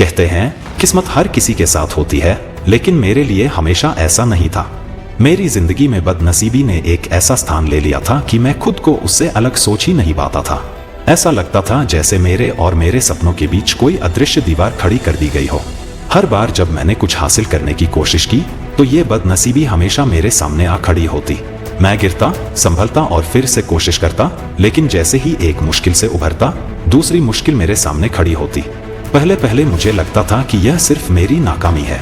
कहते हैं किस्मत हर किसी के साथ होती है, लेकिन मेरे लिए हमेशा ऐसा नहीं था। मेरी जिंदगी में बदनसीबी ने एक ऐसा स्थान ले लिया था कि मैं खुद को उससे अलग सोच ही नहीं पाता था। ऐसा लगता था जैसे मेरे और मेरे सपनों के बीच कोई अदृश्य दीवार खड़ी कर दी गई हो। हर बार जब मैंने कुछ हासिल करने की कोशिश की तो ये बदनसीबी हमेशा मेरे सामने आ खड़ी होती। मैं गिरता, संभलता और फिर से कोशिश करता, लेकिन जैसे ही एक मुश्किल से उभरता, दूसरी मुश्किल मेरे सामने खड़ी होती। पहले पहले मुझे लगता था कि यह सिर्फ मेरी नाकामी है।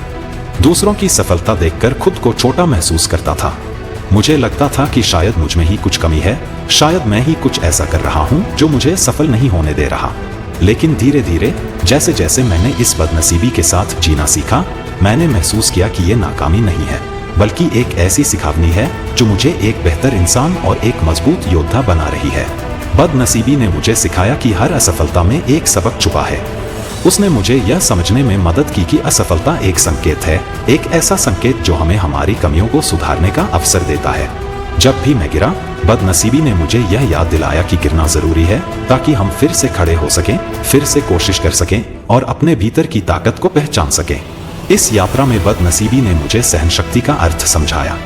दूसरों की सफलता देखकर खुद को छोटा महसूस करता था। मुझे लगता था कि शायद मुझ में ही कुछ कमी है, शायद मैं ही कुछ ऐसा कर रहा हूँ जो मुझे सफल नहीं होने दे रहा। लेकिन धीरे धीरे जैसे जैसे मैंने इस बदनसीबी के साथ जीना सीखा, मैंने महसूस किया कि ये नाकामी नहीं है, बल्कि एक ऐसी सिखावनी है जो मुझे एक बेहतर इंसान और एक मजबूत योद्धा बना रही है। बदनसीबी ने मुझे सिखाया कि हर असफलता में एक सबक छुपा है। उसने मुझे यह समझने में मदद की कि असफलता एक संकेत है, एक ऐसा संकेत जो हमें हमारी कमियों को सुधारने का अवसर देता है। जब भी मैं गिरा, बदनसीबी ने मुझे यह याद दिलाया कि गिरना जरूरी है ताकि हम फिर से खड़े हो सकें, फिर से कोशिश कर सकें और अपने भीतर की ताकत को पहचान सकें। इस यात्रा में बदनसीबी ने मुझे सहनशक्ति का अर्थ समझाया।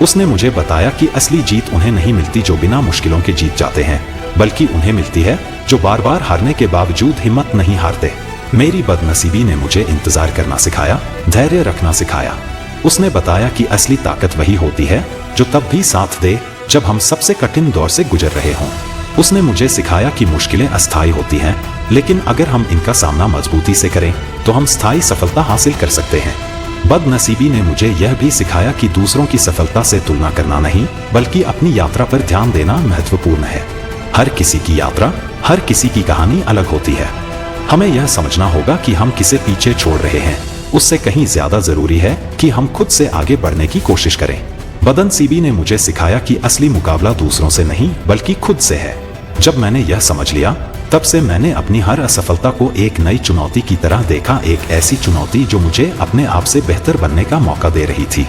उसने मुझे बताया कि असली जीत उन्हें नहीं मिलती जो बिना मुश्किलों के जीत जाते हैं, बल्कि उन्हें मिलती है जो बार बार हारने के बावजूद हिम्मत नहीं हारते। मेरी बदनसीबी ने मुझे इंतजार करना सिखाया, धैर्य रखना सिखाया। उसने बताया कि असली ताकत वही होती है जो तब भी साथ दे जब हम सबसे कठिन दौर से गुजर रहे हों। उसने मुझे सिखाया कि मुश्किलें अस्थायी होती हैं, लेकिन अगर हम इनका सामना मजबूती से करें तो हम स्थायी सफलता हासिल कर सकते हैं। बदनसीबी ने मुझे यह भी सिखाया कि दूसरों की सफलता से तुलना करना नहीं, बल्कि अपनी यात्रा पर ध्यान देना महत्वपूर्ण है। हर किसी की यात्रा, हर किसी की कहानी अलग होती है। हमें यह समझना होगा कि हम किसे पीछे छोड़ रहे हैं, उससे कहीं ज्यादा जरूरी है कि हम खुद से आगे बढ़ने की कोशिश करें। बदनसीबी ने मुझे सिखाया कि असली मुकाबला दूसरों से नहीं बल्कि खुद से है। जब मैंने यह समझ लिया, तब से मैंने अपनी हर असफलता को एक नई चुनौती की तरह देखा, एक ऐसी चुनौती जो मुझे अपने आप से बेहतर बनने का मौका दे रही थी।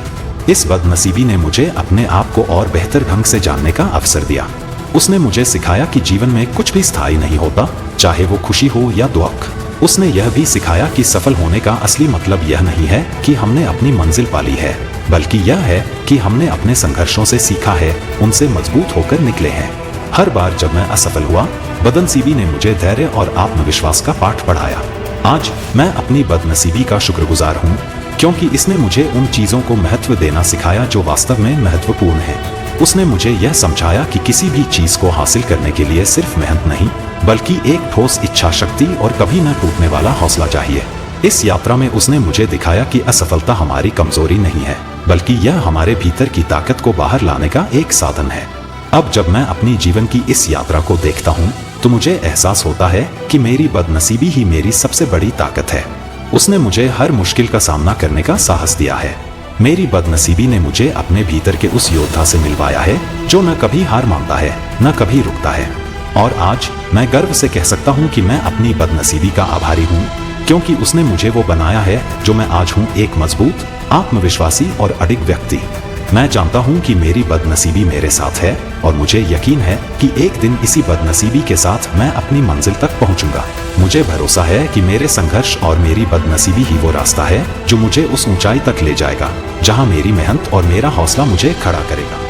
इस बदनसीबी ने मुझे अपने आप को और बेहतर ढंग से जानने का अवसर दिया। उसने मुझे सिखाया कि जीवन में कुछ भी स्थायी नहीं होता, चाहे वो खुशी हो या दुख। उसने यह भी सिखाया कि सफल होने का असली मतलब यह नहीं है कि हमने अपनी मंजिल पाली है, बल्कि यह है कि हमने अपने संघर्षों से सीखा है, उनसे मजबूत होकर निकले हैं। हर बार जब मैं असफल हुआ, बदनसीबी ने मुझे धैर्य और आत्मविश्वास का पाठ पढ़ाया। आज मैं अपनी बदनसीबी का शुक्रगुजार हूँ, क्योंकि इसने मुझे उन चीजों को महत्व देना सिखाया जो वास्तव में महत्वपूर्ण है। उसने मुझे यह समझाया कि किसी भी चीज को हासिल करने के लिए सिर्फ मेहनत नहीं, बल्कि एक ठोस इच्छा शक्ति और कभी न टूटने वाला हौसला चाहिए। इस यात्रा में उसने मुझे दिखाया कि असफलता हमारी कमजोरी नहीं है, बल्कि यह हमारे भीतर की ताकत को बाहर लाने का एक साधन है। अब जब मैं अपनी जीवन की इस यात्रा को देखता हूँ, तो मुझे एहसास होता है कि मेरी बदनसीबी ही मेरी सबसे बड़ी ताकत है। उसने मुझे हर मुश्किल का सामना करने का साहस दिया है। मेरी बदनसीबी ने मुझे अपने भीतर के उस योद्धा से मिलवाया है जो न कभी हार मानता है, न कभी रुकता है। और आज मैं गर्व से कह सकता हूँ कि मैं अपनी बदनसीबी का आभारी हूँ, क्योंकि उसने मुझे वो बनाया है जो मैं आज हूँ, एक मजबूत, आत्मविश्वासी और अडिग व्यक्ति। मैं जानता हूँ कि मेरी बदनसीबी मेरे साथ है और मुझे यकीन है कि एक दिन इसी बदनसीबी के साथ मैं अपनी मंजिल तक पहुँचूंगा। मुझे भरोसा है कि मेरे संघर्ष और मेरी बदनसीबी ही वो रास्ता है जो मुझे उस ऊंचाई तक ले जाएगा जहाँ मेरी मेहनत और मेरा हौसला मुझे खड़ा करेगा।